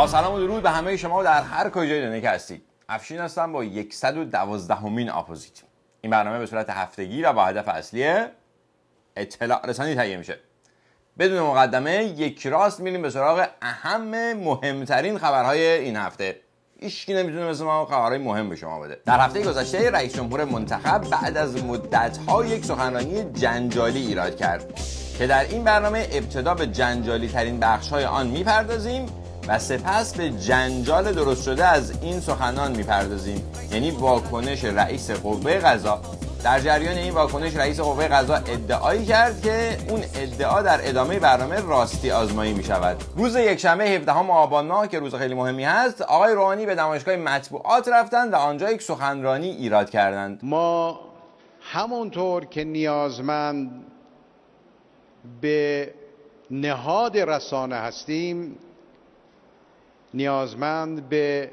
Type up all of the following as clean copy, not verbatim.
با سلام و درود به همه شما در هر کجای دنیا که هستید. افشین هستم با 112مین اپوزیت. این برنامه به صورت هفتگی و با هدف اصلی اطلاع رسانی تهیه میشه. بدون مقدمه یک راست میریم به سراغ اهم مهمترین خبرهای این هفته. هیچکی نمیتونه مثل ما خبرهای مهم به شما بده. در هفته گذشته رئیس جمهور منتخب بعد از مدت‌ها یک سخنرانی جنجالی ایراد کرد که در این برنامه ابتدا به جنجالی ترین بخش‌های آن میپردازیم و سپس به جنجال درست شده از این سخنان میپردازیم، یعنی واکنش رئیس قوه قضا. در جریان این واکنش رئیس قوه قضا ادعایی کرد که اون ادعا در ادامه برنامه راستی آزمایی می شود. روز یکشنبه 17 آبان ماه که روز خیلی مهمی هست، آقای روحانی به نمایشگاه مطبوعات رفتند و آنجا یک سخنرانی ایراد کردند. ما همونطور که نیازمند به نهاد رسانه هستیم، نیازمند به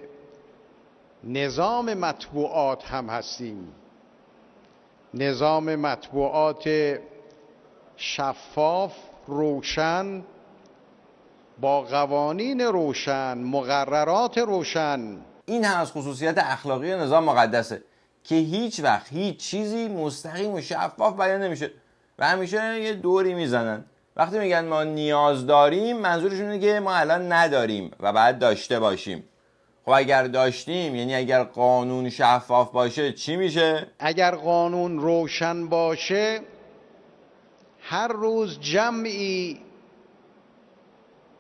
نظام مطبوعات هم هستیم. نظام مطبوعات شفاف، روشن، با قوانین روشن، مقررات روشن. این هم از خصوصیت اخلاقی نظام مقدسه که هیچ وقت هیچ چیزی مستقیم و شفاف بیان نمیشه و همیشه یه دوری میزنن. وقتی میگن ما نیاز داریم، منظورشون اینه که ما الان نداریم و بعد داشته باشیم. خب اگر داشتیم، یعنی اگر قانون شفاف باشه چی میشه؟ اگر قانون روشن باشه، هر روز جمعی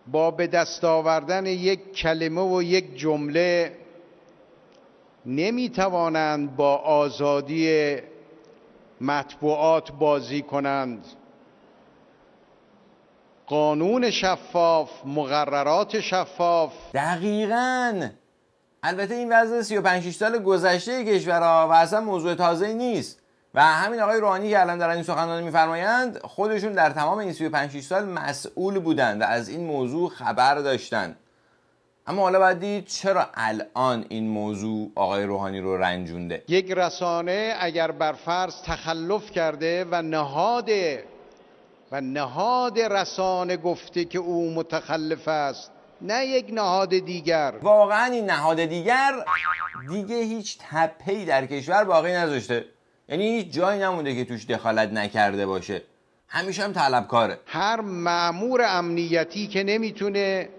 با به دست آوردن یک کلمه و یک جمله نمیتوانند با آزادی مطبوعات بازی کنند. قانون شفاف، مقررات شفاف. دقیقاً. البته این وضع 35 سال گذشته کشورها و اصلا موضوع تازه‌ای نیست و همین آقای روحانی که الان دارن این سخنرانی میفرمایند خودشون در تمام این 35 سال مسئول بودند و از این موضوع خبر داشتن. اما حالا باید دید چرا الان این موضوع آقای روحانی رو رنجونده. یک رسانه اگر بر فرض تخلف کرده و نهاد رسانه گفته که او متخلف است، نه یک نهاد دیگر، واقعا این نهاد دیگر دیگه هیچ تپه‌ای در کشور باقی نذاشته. یعنی هیچ جایی نمونده که توش دخالت نکرده باشه. همیشه هم طلبکاره. هر مأمور امنیتی که نمیتونه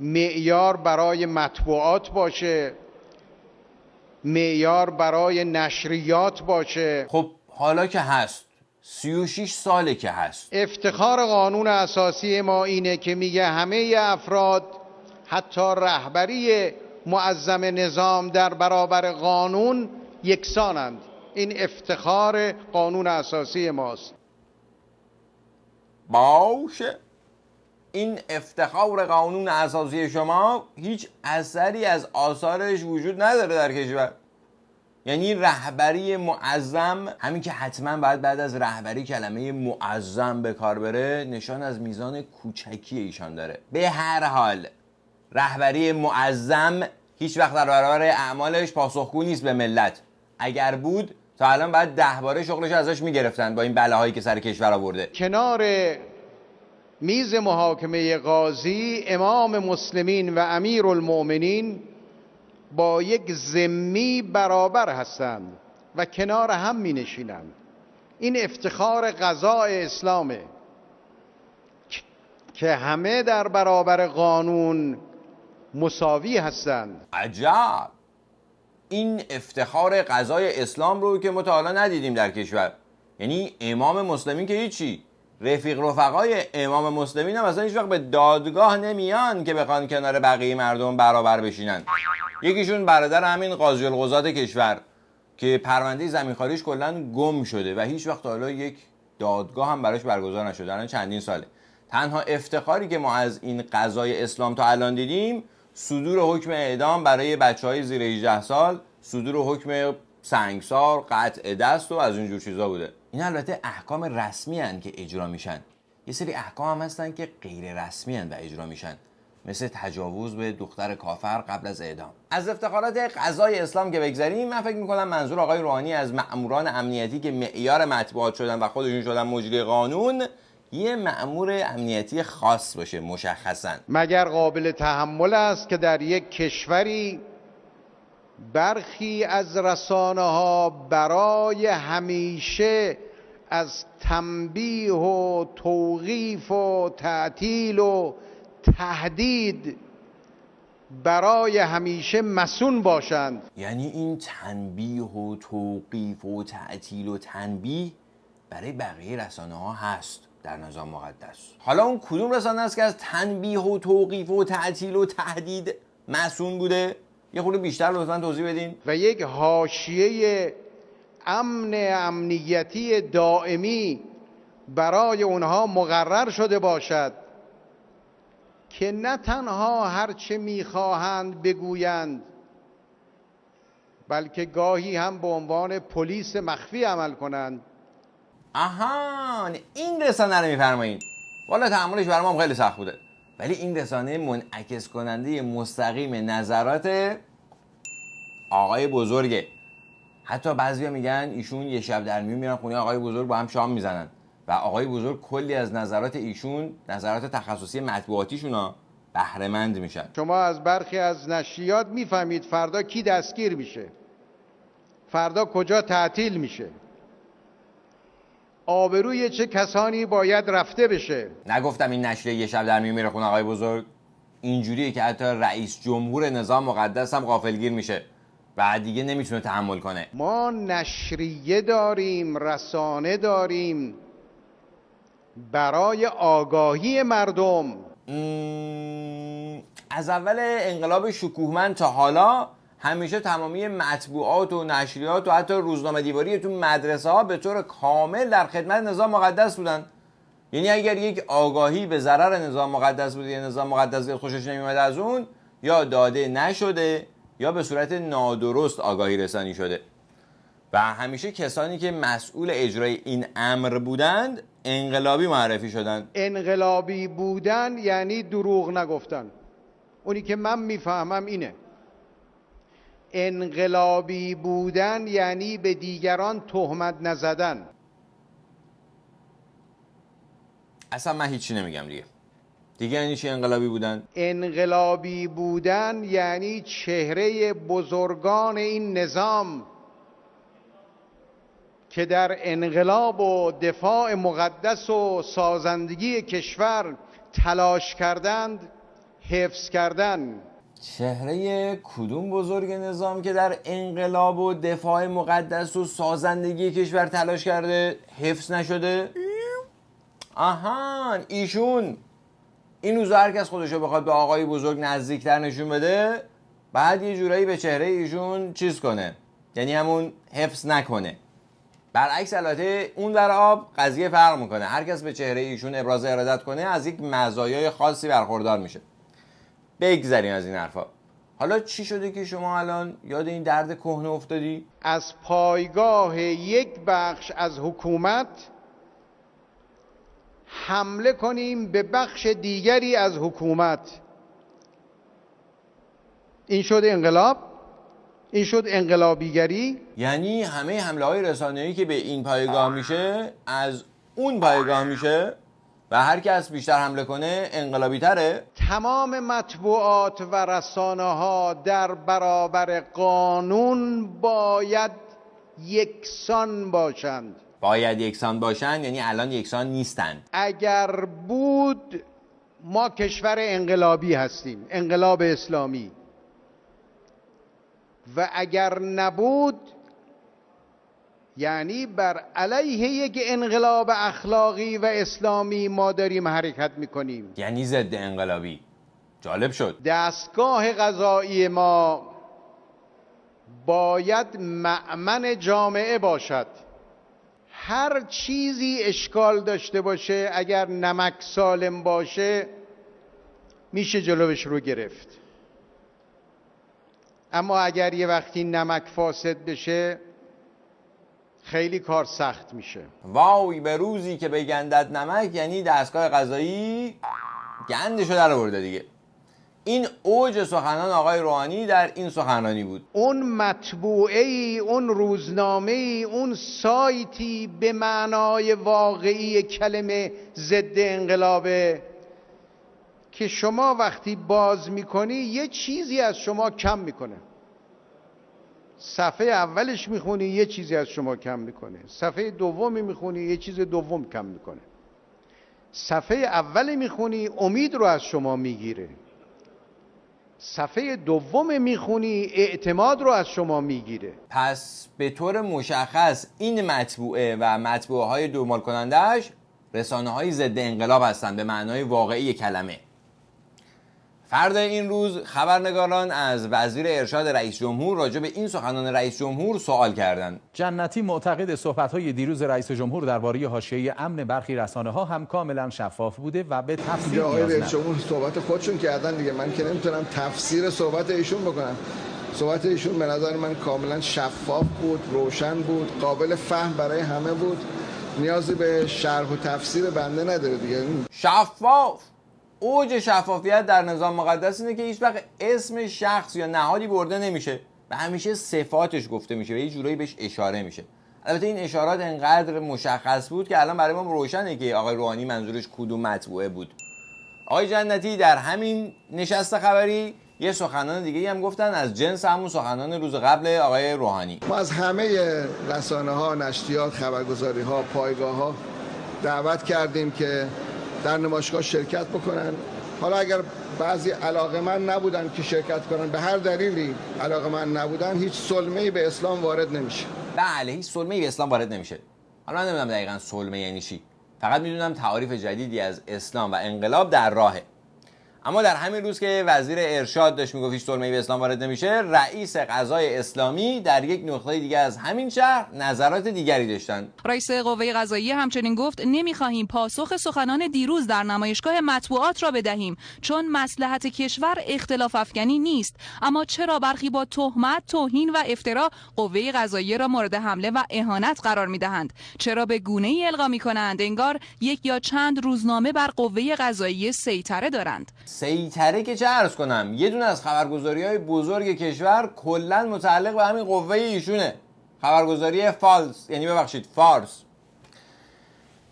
معیار برای مطبوعات باشه، معیار برای نشریات باشه. خب حالا که هست، 36 ساله که هست. افتخار قانون اساسی ما اینه که میگه همه افراد، حتی رهبری معظم نظام، در برابر قانون یکسانند. این افتخار قانون اساسی ماست. باشه، این افتخار قانون اساسی شما هیچ اثری از آثارش وجود نداره در کشور. یعنی رهبری معظم، همین که حتما باید بعد از رهبری کلمه معظم به کار بره، نشان از میزان کوچکی ایشان داره. به هر حال رهبری معظم هیچ وقت در برابر اعمالش پاسخگو نیست به ملت. اگر بود تا الان باید 10 باره شغلش ازش میگرفتن با این بلاهایی که سر کشور آورده. کنار میز محاکمه قاضی، امام مسلمین و امیر المؤمنین با یک ذمی برابر هستند و کنار هم می نشینند. این افتخار قضای اسلامه که همه در برابر قانون مساوی هستند. عجب. این افتخار قضای اسلام رو که ما تا حالا ندیدیم در کشور. یعنی امام مسلمین که هیچی، رفیق رفقای امام مسلمین هم اصلا هیچ وقت به دادگاه نمیان که بخوان کنار بقیه مردم برابر بشینن. یکیشون برادر همین قاضی القضات کشور که پرونده زمینخواریش کلا گم شده و هیچ وقت حالا یک دادگاه هم براش برگزار نشده. الان چندین ساله. تنها افتخاری که ما از این قضای اسلام تا الان دیدیم صدور حکم اعدام برای بچهای زیر 18 سال، صدور حکم سنگسار، قطع دست و از اینجور چیزا بوده. این البته احکام رسمی هن که اجرا میشن. یه سری احکام هم هستن که غیر رسمی هن و اجرا میشن، مثل تجاوز به دختر کافر قبل از اعدام. از افتخارات قضای اسلام که بگذریم، من فکر میکنم منظور آقای روحانی از مأموران امنیتی که معیار مطبوعات شدن و خودشون شدن مجری قانون یه مأمور امنیتی خاص باشه مشخصاً. مگر قابل تحمل است که در یک کشوری برخی از رسانه‌ها برای همیشه از تنبیه و توقیف و تعطیل و تهدید برای همیشه مصون باشند؟ یعنی این تنبیه و توقیف و تعطیل و تنبیه برای بقیه رسانه ها هست در نظام مقدس. حالا اون کدوم رسانه است که از تنبیه و توقیف و تعطیل و تهدید مصون بوده؟ یه خورده بیشتر لطفاً توضیح بدین. و یک حاشیه امنیتی دائمی برای اونها مقرر شده باشد که نه تنها هرچه میخواهند بگویند، بلکه گاهی هم به عنوان پلیس مخفی عمل کنند. آهان، این رسانه رو میفرمایید. والا تحملش برام هم خیلی سخت بوده، ولی این رسانه منعکس کننده مستقیم نظرات آقای بزرگه. حتی بعضیا میگن ایشون یه شب در میون میرن خونه آقای بزرگ با هم شام میزنن و آقای بزرگ کلی از نظرات ایشون، نظرات تخصصی مطبوعاتیشونا، بهره مند میشن. شما از برخی از نشریات میفهمید فردا کی دستگیر میشه، فردا کجا تعطیل میشه، آبروی چه کسانی باید رفته بشه. نگفتم این نشریه یه شب در میون میره خونه آقای بزرگ. اینجوریه که حتی رئیس جمهور نظام مقدس هم غافلگیر میشه و دیگه نمیتونه تحمل کنه. ما نشریه داریم، رسانه داریم برای آگاهی مردم. از اول انقلاب شکوهمند تا حالا همیشه تمامی مطبوعات و نشریات و حتی روزنامه دیواری تو مدرسه ها به طور کامل در خدمت نظام مقدس بودن. یعنی اگر یک آگاهی به ضرر نظام مقدس بود یا نظام مقدس خوشش نمیومد از اون، یا داده نشده یا به صورت نادرست آگاهی رسانی شده و همیشه کسانی که مسئول اجرای این امر بودند انقلابی معرفی شدند. انقلابی بودن یعنی دروغ نگفتن. اونی که من میفهمم اینه. انقلابی بودن یعنی به دیگران تهمت نزدن. اصلا من هیچی نمیگم دیگه یعنی چی انقلابی بودن؟ انقلابی بودن یعنی چهره بزرگان این نظام که در انقلاب و دفاع مقدس و سازندگی کشور تلاش کردند حفظ کردن. چهره کدوم بزرگ نظام که در انقلاب و دفاع مقدس و سازندگی کشور تلاش کرده حفظ نشده؟ آهان، ایشون. این روزا هر کس خودشو بخواد به آقای بزرگ نزدیکتر نشون بده بعد یه جورایی به چهره ایشون چیز کنه، یعنی همون حفظ نکنه. برعکس البته اون در آب قضیه فرق میکنه. هر کس به چهره ایشون ابراز ارادت کنه از یک مزایای خاصی برخوردار میشه. بگذریم از این حرفا. حالا چی شده که شما الان یاد این درد کهنه افتادی؟ از پایگاه یک بخش از حکومت حمله کنیم به بخش دیگری از حکومت. این شد انقلاب؟ این شد انقلابیگری؟ یعنی همه حمله های رسانه‌ای که به این پایگاه میشه از اون پایگاه میشه و هر کس بیشتر حمله کنه انقلابی تره؟ تمام مطبوعات و رسانه ها در برابر قانون باید یکسان باشند. باید یکسان باشن یعنی الان یکسان نیستند. اگر بود ما کشور انقلابی هستیم، انقلاب اسلامی، و اگر نبود یعنی بر علیه یک انقلاب اخلاقی و اسلامی ما داریم حرکت میکنیم، یعنی ضد انقلابی. جالب شد. دستگاه قضایی ما باید مأمن جامعه باشد. هر چیزی اشکال داشته باشه اگر نمک سالم باشه میشه جلوش رو گرفت، اما اگر یه وقتی نمک فاسد بشه خیلی کار سخت میشه. وای به روزی که بگندد نمک، یعنی دستگاه قضایی گندشو در آورده دیگه. این اوج سخنان آقای روحانی در این سخنرانی بود. اون مطبوعه‌ای، اون روزنامه‌ای، اون سایتی به معنای واقعی کلمه ضد انقلابه که شما وقتی باز میکنی یه چیزی از شما کم میکنه. صفحه اولش میخونی یه چیزی از شما کم میکنه، صفحه دومی میخونی یه چیز دوم کم میکنه، صفحه اولی میخونی امید رو از شما میگیره، صفحه دوم میخونی اعتماد رو از شما میگیره. پس به طور مشخص این مطبوعه و مطبوعه های دنبال کنندش رسانه های ضد انقلاب هستند به معنای واقعی کلمه. فردا این روز خبرنگاران از وزیر ارشاد رئیس جمهور راجع به این سخنان رئیس جمهور سوال کردند. جنتی معتقد صحبت‌های دیروز رئیس جمهور درباره حاشیه امن برخی رسانه‌ها هم کاملا شفاف بوده و به تفسیر نیاز نداره. رئیس جمهور صحبت خودشون کردن دیگه، من که نمیتونم تفسیر صحبت ایشون بکنم. صحبت ایشون به نظر من کاملا شفاف بود، روشن بود، قابل فهم برای همه بود، نیازی به شرح و تفسیر بنده نداره دیگه. شفاف. اوج شفافیت در نظام مقدس اینه که هیچ وقت اسم شخص یا نهادی برده نمیشه و همیشه صفاتش گفته میشه و یه جورایی بهش اشاره میشه. البته این اشارات انقدر مشخص بود که الان برای ما روشنه که آقای روحانی منظورش کدوم مطبوعه بود. آقای جنتی در همین نشست خبری یه سخنان دیگه هم گفتن از جنس همون سخنان روز قبل آقای روحانی. ما از همه رسانه‌ها، نشریات، خبرگزاری‌ها، پایگاه‌ها دعوت کردیم که در نمایشگاه شرکت بکنن. حالا اگر بعضی علاقه‌مند نبودن که شرکت کنن، به هر دلیلی علاقه‌مند نبودن، هیچ سلمه‌ای به اسلام وارد نمیشه. بله، هیچ سلمه‌ای به اسلام وارد نمیشه. حالا من نمیدونم دقیقاً سلمه یعنی چی. فقط میدونم تعاریف جدیدی از اسلام و انقلاب در راهه. اما در همین روز که وزیر ارشاد داشت میگفت هیچ سلمه‌ای به اسلام وارد نمیشه، رئیس قضای اسلامی در یک نقطه دیگه از همین شهر نظرات دیگری داشتند. رئیس قوه قضاییه همچنین گفت نمیخواهیم پاسخ سخنان دیروز در نمایشگاه مطبوعات را بدهیم چون مصلحت کشور اختلاف افکنی نیست، اما چرا برخی با تهمت، توهین و افترا قوه قضاییه را مورد حمله و اهانت قرار میدهند؟ چرا به گونه‌ای القا میکنند انگار یک یا چند روزنامه بر قوه قضاییه سیطره دارند؟ سیطره که چه عرض کنم، یه دونه از خبرگزاری‌های بزرگ کشور کلاً متعلق به همین قوه ایشونه، خبرگزاری فالس، یعنی ببخشید فارس.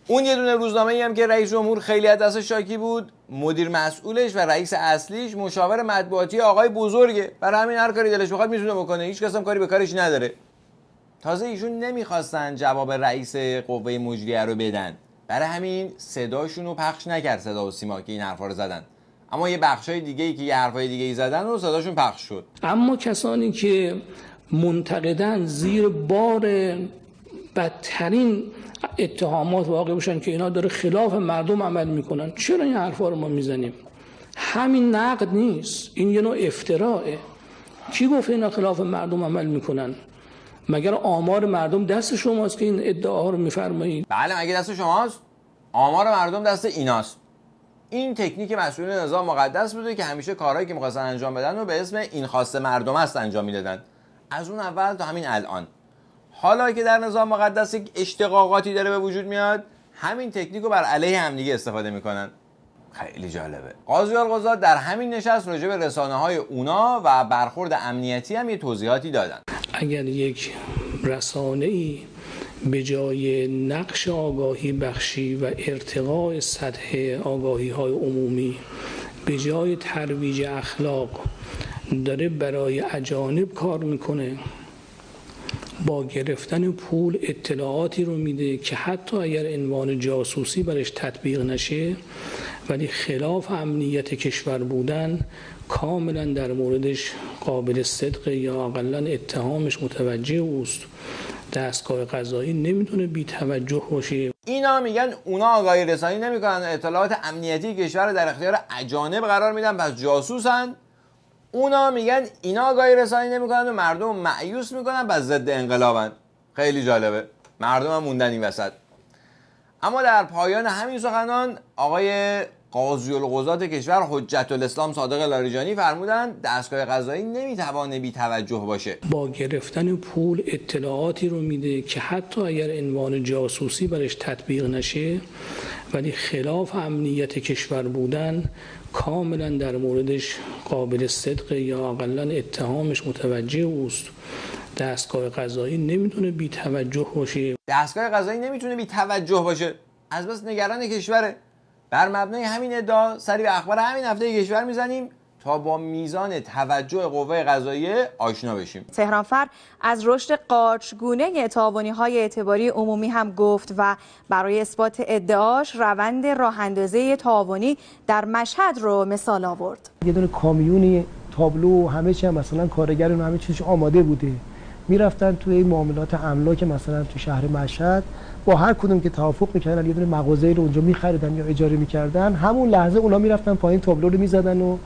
اون یه دونه روزنامه‌ای هم که رئیس جمهور خیلی از دستش شاکی بود، مدیر مسئولش و رئیس اصلیش مشاور مطبوعاتی آقای بزرگه، برای همین هر کاری دلش بخواد میتونه بکنه، هیچ کس هم کاری به کارش نداره. تازه ایشون نمیخواستن جواب رئیس قوه مجریه رو بدن، برای همین صداشون رو پخش نکرد صدا و سیما که این حرفا رو زدن، اما یه بخشای دیگه‌ای که یه حرفای دیگه‌ای زدن و صداشون پخش شد. اما کسانی که منتقدن زیر بار بدترین اتهامات واقع بشن که اینا داره خلاف مردم عمل میکنن، چرا این حرفا رو ما میزنیم؟ همین نقد نیست، این یه نوع افتراءه. کی گفته اینا خلاف مردم عمل میکنن؟ مگر آمار مردم دست شماست که این ادعاها رو میفرمایید؟ بله، مگه دست شماست؟ آمار مردم دست ایناست. این تکنیک مسئولین نظام مقدس بوده که همیشه کارهایی که می‌خواستن انجام بدن رو به اسم این خواسته مردم است انجام میدادن، از اون اول تا همین الان. حالا که در نظام مقدس یک اشتقاقاتی داره به وجود میاد، همین تکنیک رو بر علیه همدیگه استفاده میکنن. خیلی جالبه. قاضی القضات در همین نشست راجع به رسانه‌های اونا و برخورد امنیتی هم یه توضیحاتی دادن. اگر یک رسانه‌ای به جای نقش آگاهی بخشی و ارتقاء سطح آگاهی‌های عمومی، به جای ترویج اخلاق داره برای اجانب کار میکنه، با گرفتن پول اطلاعاتی رو میده که حتی اگر عنوان جاسوسی برش تطبیق نشه ولی خلاف امنیت کشور بودن، کاملا در موردش قابل صدق یا اقلا اتهامش متوجه اوست، دستگاه قضایی نمیتونه بی توجه باشه. اینا میگن اونا آگاهی رسانی نمیکنن، اطلاعات امنیتی کشور رو در اختیار اجانب قرار میدن، پس جاسوسن. اونا میگن اینا آگاهی رسانی نمیکنن و مردم مایوس میکنن، پس ضد انقلابن. خیلی جالبه، مردم هم موندن این وسط. اما در پایان همین سخنان آقای قاضی القضات کشور حجت الاسلام صادق لاریجانی فرمودن دستگاه قضایی نمیتوانه بی توجه باشه. با گرفتن پول اطلاعاتی رو میده که حتی اگر عنوان جاسوسی برش تطبیق نشه ولی خلاف امنیت کشور بودن کاملا در موردش قابل صدق یا اقلا اتهامش متوجه اوست. دستگاه قضایی نمیتونه بی توجه باشه. دستگاه قضایی نمیتونه بی توجه باشه. از بس نگران کشوره. بر مبنای همین ادعا سری به اخبار همین هفته کشور میزنیم تا با میزان توجه قوه قضاییه آشنا بشیم. تهرانفر از رشد قارچگونه تعاونی‌های اعتباری عمومی هم گفت و برای اثبات ادعاش روند راه‌اندازی تعاونی در مشهد رو مثال آورد. یه دونه کامیونی تابلو همه چی هم مثلا کارگرون همه چیزش آماده بوده، میرفتن توی معاملات املاک مثلا تو شهر مشهد با هر کدوم که توافق میکردن یه دونه مغازه‌ای رو اونجا می‌خریدن یا اجاره می‌کردن، همون لحظه اونا میرفتن پایین تابلو رو می‌زدن و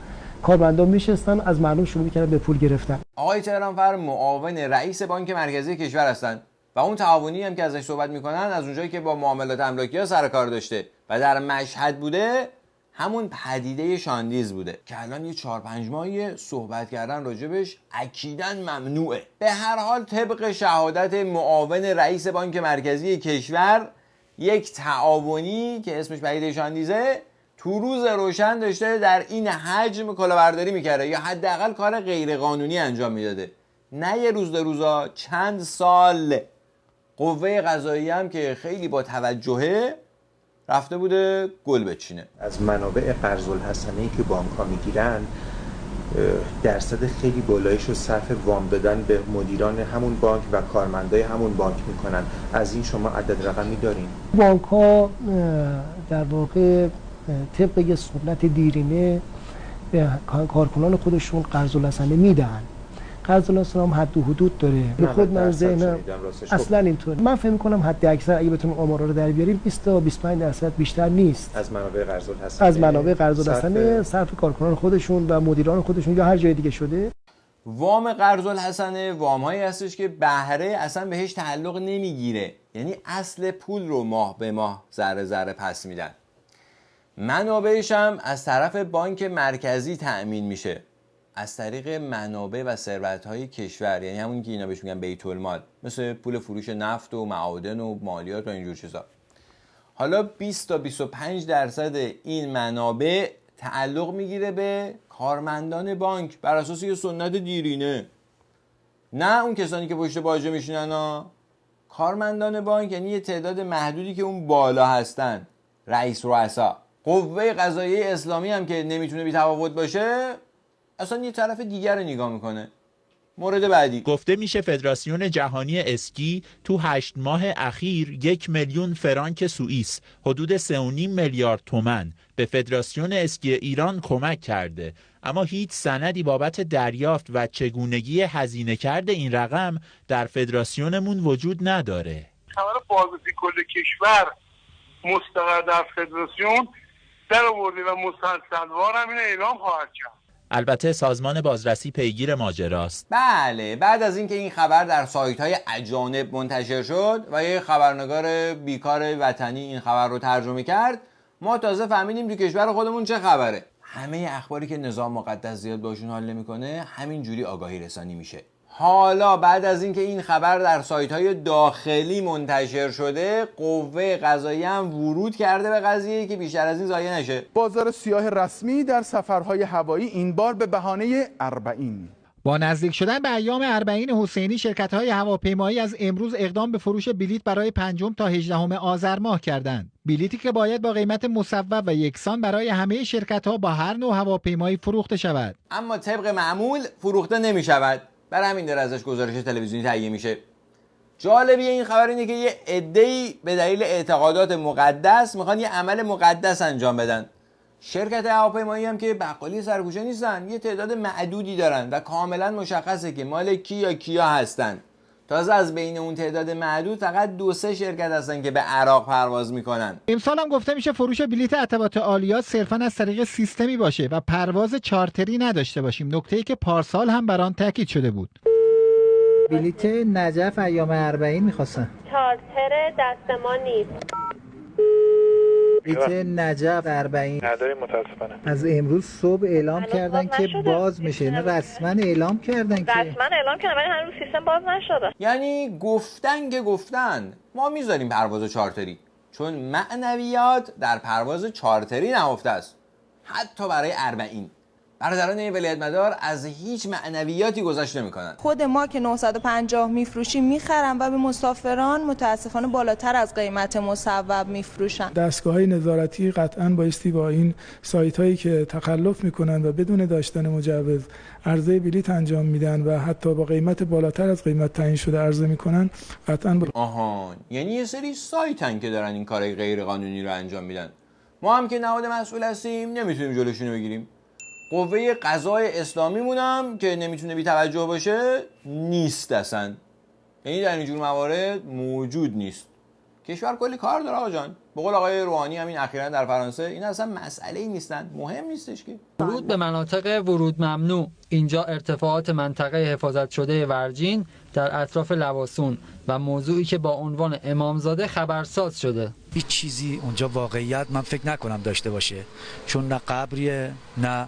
کارمندان میشستن از مردم شروع می‌کردن به پول گرفتن. آقای تهرانفر معاون رئیس بانک مرکزی کشور هستند و اون تعاونی هم که ازش صحبت میکنن از اونجایی که با معاملات املاکی ها سر کار داشته و در مشهد بوده همون پدیده شاندیز بوده که الان یه 4-5 ماهی صحبت کردن راجبش اکیداً ممنوعه. به هر حال طبق شهادت معاون رئیس بانک مرکزی کشور یک تعاونی که اسمش پدیده شاندیزه تو روز روشن داشته در این حجم کلاهبرداری میکرده یا حداقل کار غیرقانونی انجام میداده. نه یه روز دو روزا، چند سال. قوه قضاییه هم که خیلی با توجهه رفته بوده گل بچینه. از منابع قرض الحسنه‌ای که بانک‌ها میگیرن درصد خیلی بالایش رو صرف وام دادن به مدیران همون بانک و کارمندای همون بانک میکنن. از این شما عدد رقمی دارین؟ بانک‌ها در واقع طبق یه سنت دیرینه به کارکنان خودشون قرض الحسنه میدن. قرض الحسنه هم حد و حدود داره. به خود من ذهنم اصلا اینطور. من فکر می‌کنم حد اکثر اگه بتونیم آمارا رو در بیاریم 20 تا 25% بیشتر نیست. از منابع قرض الحسنه، از منابع قرض الحسنه صرف کارکنان خودشون و مدیران خودشون یا هر جای دیگه شده. وام قرض الحسنه وام‌هایی هستش که بهره اصلا بهش تعلق نمیگیره. یعنی اصل پول رو ماه به ماه ذره ذره پس میدن. منابعش هم از طرف بانک مرکزی تأمین میشه از طریق منابع و ثروت‌های کشور، یعنی همون که اینا بهش میگن بیت المال، مثل پول فروش نفت و معادن و مالیات و اینجور چیزا. حالا 20 تا 25% این منابع تعلق میگیره به کارمندان بانک بر اساس یه سنت دیرینه. نه اون کسانی که پشت باجه میشینن ها. کارمندان بانک یعنی یه تعداد محدودی که اون بالا هستن، رئیس رؤسا. قوه قضاییه اسلامی هم که نمیتونه بی تفاوت باشه، اصلا یه طرف دیگر رو نگاه میکنه. مورد بعدی، گفته میشه فدراسیون جهانی اسکی تو 8 ماه اخیر 1 میلیون فرانک سوئیس، حدود 3.5 میلیارد تومان به فدراسیون اسکی ایران کمک کرده، اما هیچ سندی بابت دریافت و چگونگی هزینه کرده این رقم در فدراسیونمون وجود نداره. خبر بازرسی کل کشور مستقر در فدراسیون در آورده و مسلسلوار هم این اعلام خواهد کرد. البته سازمان بازرسی پیگیر ماجراست. بله، بعد از اینکه این خبر در سایت‌های اجانب منتشر شد و یه خبرنگار بیکار وطنی این خبر رو ترجمه کرد، ما تازه فهمیدیم تو کشور خودمون چه خبره. همه اخباری که نظام مقدس زیاد باشون حال نمی‌کنه همین جوری آگاهی رسانی میشه. حالا بعد از اینکه این خبر در سایت‌های داخلی منتشر شده، قوه قضاییه هم ورود کرده به قضیه که بیشتر از این ضایع نشه. بازار سیاه رسمی در سفرهای هوایی این بار به بهانه 40. با نزدیک شدن به ایام 40 حسینی، شرکت‌های هواپیمایی از امروز اقدام به فروش بلیط برای 5 تا 18 آذر ماه کردند. بلیطی که باید با قیمت مصوب و یکسان برای همه شرکت‌ها با هر نوع هواپیمایی فروخته شود، اما طبق معمول فروخته نمی‌شود. برای همین داره ازش گزارش تلویزیونی تهیه میشه. جالبی این خبر اینه که یه عده‌ای به دلیل اعتقادات مقدس میخوان یه عمل مقدس انجام بدن. شرکت هواپیمایی هم که بقالی سرگوشه نیستن، یه تعداد معدودی دارن و کاملا مشخصه که مال کی یا کیا هستن. تازه از بین اون تعداد معدود فقط 2-3 شرکت هستن که به عراق پرواز میکنن. امسال هم گفته میشه فروش بلیط عتبات عالیات صرفاً از طریق سیستمی باشه و پرواز چارتری نداشته باشیم، نکته‌ای که پارسال هم بر آن تاکید شده بود. بلیط نجف ایام 40 میخواستن. چارتر دست ما نیست. بلیت نجف اربعین نداریم متاسفانه. از امروز صبح اعلام کردن که باز میشه. اینا رسما اعلام کردن که رسما اعلام کردن ولی هنوز سیستم باز نشده. یعنی گفتن که گفتن ما میذاریم پرواز چارتری، چون معنویات در پرواز چارتری نهفته است، حتی برای اربعین. برادران ولایت مدار از هیچ معنویاتی گذشت نمی‌کنن. خود ما که 950 میفروشیم میخرن و به مسافران متاسفانه بالاتر از قیمت مصوب میفروشن. دستگاه‌های نظارتی قطعاً بایستی با این سایت‌هایی که تخلف میکنن و بدون داشتن مجوز عرضه بلیط انجام میدن و حتی با قیمت بالاتر از قیمت تعیین شده عرضه میکنن قطعاً آهان، یعنی یه سری سایتن که دارن این کارهای غیر قانونی رو انجام میدن. ما هم که نهاد مسئول هستیم نمیتونیم جلوشونو بگیریم. قوه قضای اسلامی مونم که نمیتونه بی توجه باشه نیست اصلا. یعنی در اینجور موارد موجود نیست. کشور کلی کار داره آقا جان. به قول آقای روحانی همین اخیراً در فرانسه، این اصلا مسئله‌ای نیستن، مهم نیستش که. ورود به مناطق ورود ممنوع. اینجا ارتفاعات منطقه حفاظت شده ورجین در اطراف لواسون و موضوعی که با عنوان امامزاده خبرساز شده. هیچ چیزی اونجا واقعیت من فکر نکنم داشته باشه، چون نه قبریه نه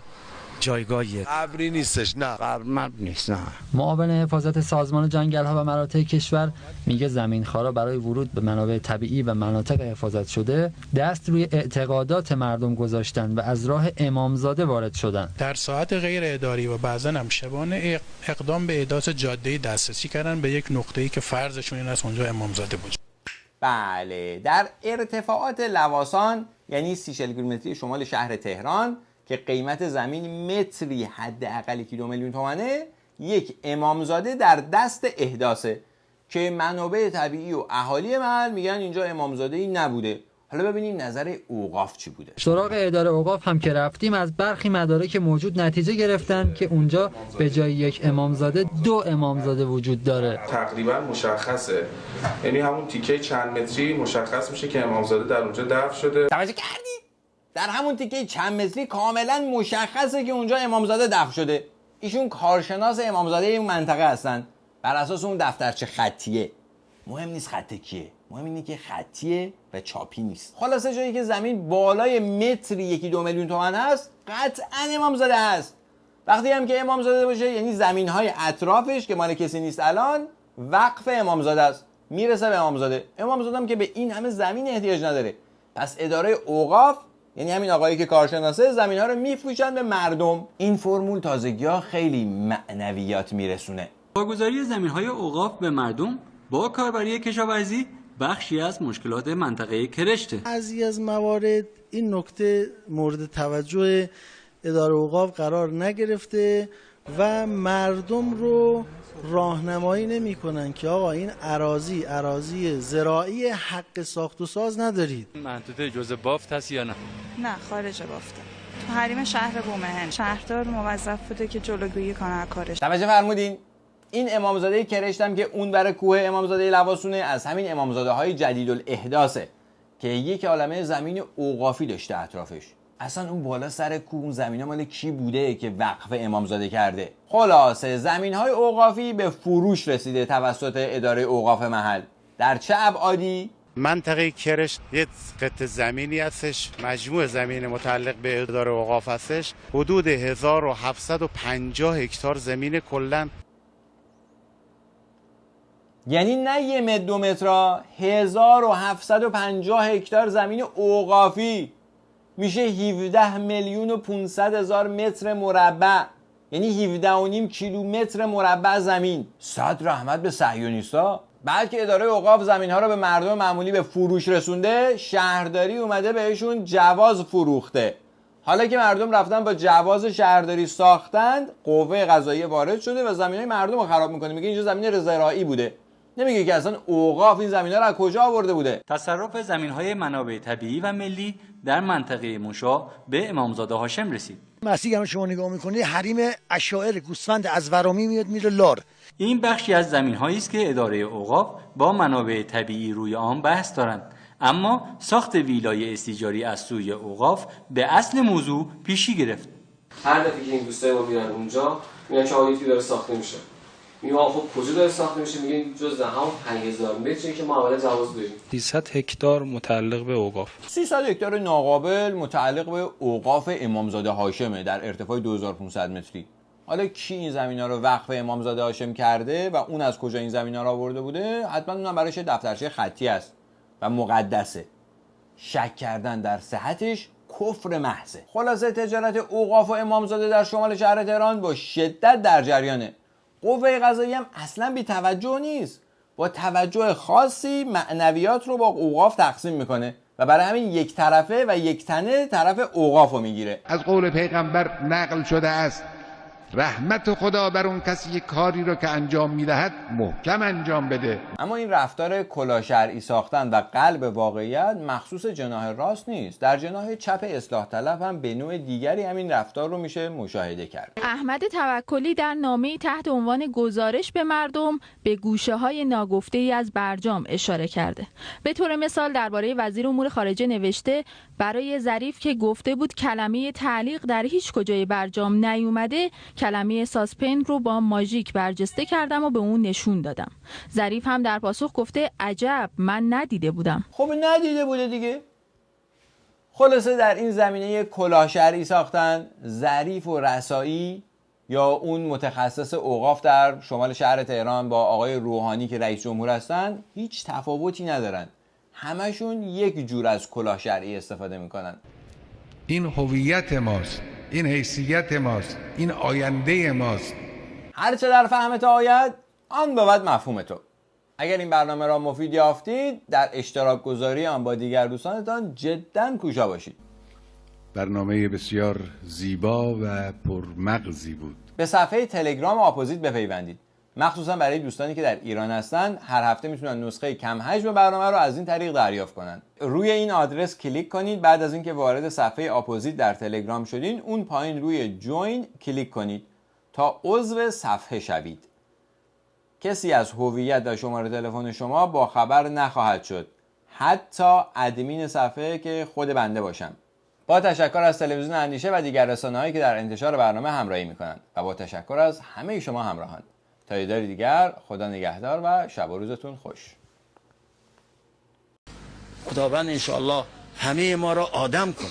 جایگاهیه. قبری نیستش، نه قبر نیست. نه. معاون حفاظت سازمان جنگل‌ها و مراتع کشور میگه زمینخوارا برای ورود به منابع طبیعی و مناطق حفاظت شده دست روی اعتقادات مردم گذاشتن و از راه امامزاده وارد شدن. در ساعت غیر اداری و بعضا هم شبانه اقدام به احداث جاده دسترسی کردن به یک نقطه‌ای که فرضشون این است اونجا امامزاده بود. بله، در ارتفاعات لواسان یعنی 30 کیلومتری شمال شهر تهران که قیمت زمین متری حداقل 2 میلیون تومانه، یک امامزاده در دست احداثه که منابع طبیعی و اهالی محل میگن اینجا امامزاده‌ای نبوده. حالا ببینیم نظر اوقاف چی بوده. سراغ اداره اوقاف هم که رفتیم از برخی مدارک موجود نتیجه گرفتن که اونجا به جای یک امامزاده 2 امامزاده وجود داره. تقریبا مشخصه، یعنی همون تیکه چند متری مشخص میشه که امامزاده در اونجا دفن شده. توجه کردی؟ در همون تیکه چند متری کاملا مشخصه که اونجا امامزاده دفن شده. ایشون کارشناس امامزاده این منطقه هستن بر اساس اون دفترچه خطیه. مهم نیست خط کیه، مهم اینه که خطیه و چاپی نیست. خلاصه جایی که زمین بالای متری 1-2 میلیون تومان هست قطعا امامزاده هست. وقتی هم که امامزاده باشه یعنی زمین‌های اطرافش که مال کسی نیست الان وقف امامزاده است، میرسه به امامزاده. امامزاده هم که به این همه زمین احتیاج نداره. پس اداره اوقاف یعنی همین آقایی که کارشناسه زمین‌ها رو میفروشن به مردم. این فرمول تازگی‌ها خیلی معنویات میرسونه. واگذاری زمین‌های اوقاف به مردم با کاربری کشاورزی بخشی از مشکلات منطقه کرشته. بعضی از موارد این نکته مورد توجه اداره اوقاف قرار نگرفته و مردم رو راهنمایی نمی‌کنن که آقا این اراضی زراعی حق ساخت و ساز ندارید. منطقه جزء بافت هست یا نه؟ نه، خارج بافته. تو حریم شهر بومهن شهردار موظف بوده که جلوگیری کنه از کارش. توجه فرمودین؟ این امامزاده کرشتم که اون برای کوه امامزاده لواسونه از همین امامزاده های جدید الاحداثه که یک عالمه زمین اوقافی داشته اطرافش. اصلا اون بالا سر کوه اون زمین ها مال کی بوده که وقف امامزاده کرده؟ خلاصه زمین های اوقافی به فروش رسیده توسط اداره اوقاف محل. در چه ابعادی؟ منطقه کرشت یک قطعه زمینی هستش، مجموع زمین متعلق به اداره اوقاف هستش، حدود 1750 هکتار زمین کلن. یعنی نه 1 متر 2 متر، 1750 هکتار زمین اوقافی میشه 17 میلیون و 500 هزار متر مربع، یعنی 17.5 کیلومتر مربع زمین. صد رحمت به صهیونیستا. بعد که اداره اوقاف زمین ها رو به مردم معمولی به فروش رسونده، شهرداری اومده بهشون جواز فروخته. حالا که مردم رفتن با جواز شهرداری ساختند، قوه قضاییه وارد شده و زمینای مردم رو خراب میکنه. میگه اینجا زمین زراعی بوده، نمیگه که اصلا اوقاف این زمینا رو از کجا آورده بوده. تصرف زمین‌های منابع طبیعی و ملی در منطقه مشا به امامزاده هاشم رسید. مسیح هم شما نگاه میکنید حریم اشاعر گوسفند از ورامی میاد میره لار. این بخشی از زمین‌هایی است که اداره اوقاف با منابع طبیعی روی آن بحث دارند، اما ساخت ویلای استیجاری از سوی اوقاف به اصل موضوع پیشی گرفت. هر دفعه که این دوستای ما میرن اونجا میگن که آقای داره ساخته میشه. این خب کجا داره ساخته میشه؟ میگن جزء همون 5000 متری که ما اول جواز داریم. 300 هکتار متعلق به اوقاف. 300 هکتار ناقابل متعلق به اوقاف امامزاده هاشمه در ارتفاع 2500 متری. حالا کی این زمینا رو وقف امامزاده هاشم کرده و اون از کجا این زمینا رو آورده بوده؟ حتما اونم براش دفترچه خطی است و مقدسه. شک کردن در صحتش کفر محضه. خلاصه تجارت اوقاف و امامزاده در شمال شهر تهران با شدت در جریانه. قوه قضاییه هم اصلا بی توجه نیست. با توجه خاصی معنویات رو با اوقاف تقسیم میکنه و برای همین یک طرفه و یک تنه طرف اوقاف رو میگیره. از قول پیغمبر نقل شده است رحمت خدا بر اون کسی که کاری رو که انجام میدهد محکم انجام بده. اما این رفتار کلاه شرعی ساختن و قلب واقعیت مخصوص جناح راست نیست. در جناح چپ اصلاح طلب هم به نوع دیگری همین رفتار رو میشه مشاهده کرد. احمد توکلی در نامه‌ای تحت عنوان گزارش به مردم به گوشه‌های ناگفته‌ای از برجام اشاره کرده. به طور مثال درباره وزیر امور خارجه نوشته برای ظریف که گفته بود کلمه تعلیق در هیچ کجای برجام نیومده، کلمه ساسپند رو با ماژیک برجسته کردم و به اون نشون دادم. ظریف هم در پاسخ گفته عجب من ندیده بودم. خب ندیده بوده دیگه. خلاصه در این زمینه کلاه شرعی ساختن ظریف و رسایی یا اون متخصص اوقاف در شمال شهر تهران با آقای روحانی که رئیس جمهور هستن هیچ تفاوتی ندارن. همشون یک جور از کلاه شرعی استفاده میکنن. این هویت ماست، این حیثیت ماست، این آینده ماست. هرچه در فهمت آید آن بود مفهوم تو. اگر این برنامه را مفید یافتید در اشتراک گذاری آن با دیگر دوستانتان جدا کوشا باشید. برنامه بسیار زیبا و پرمغزی بود. به صفحه تلگرام آپوزیت بپیوندید. مخصوصا برای دوستانی که در ایران هستن هر هفته میتونن نسخه کم حجم برنامه رو از این طریق دریافت کنن. روی این آدرس کلیک کنید. بعد از اینکه وارد صفحه آپوزیت در تلگرام شدین اون پایین روی جوین کلیک کنید تا عضو صفحه شوید. کسی از هویت و شماره تلفن شما با خبر نخواهد شد، حتی ادمین صفحه که خود بنده باشم. با تشکر از تلویزیون اندیشه و دیگر رسانه‌هایی که در انتشار برنامه همراهی میکنند و با تشکر از همه شما همراهان. تا یه داری دیگر خدا نگهدار و شب و روزتون خوش. خداوند انشاءالله همه ما را آدم کن.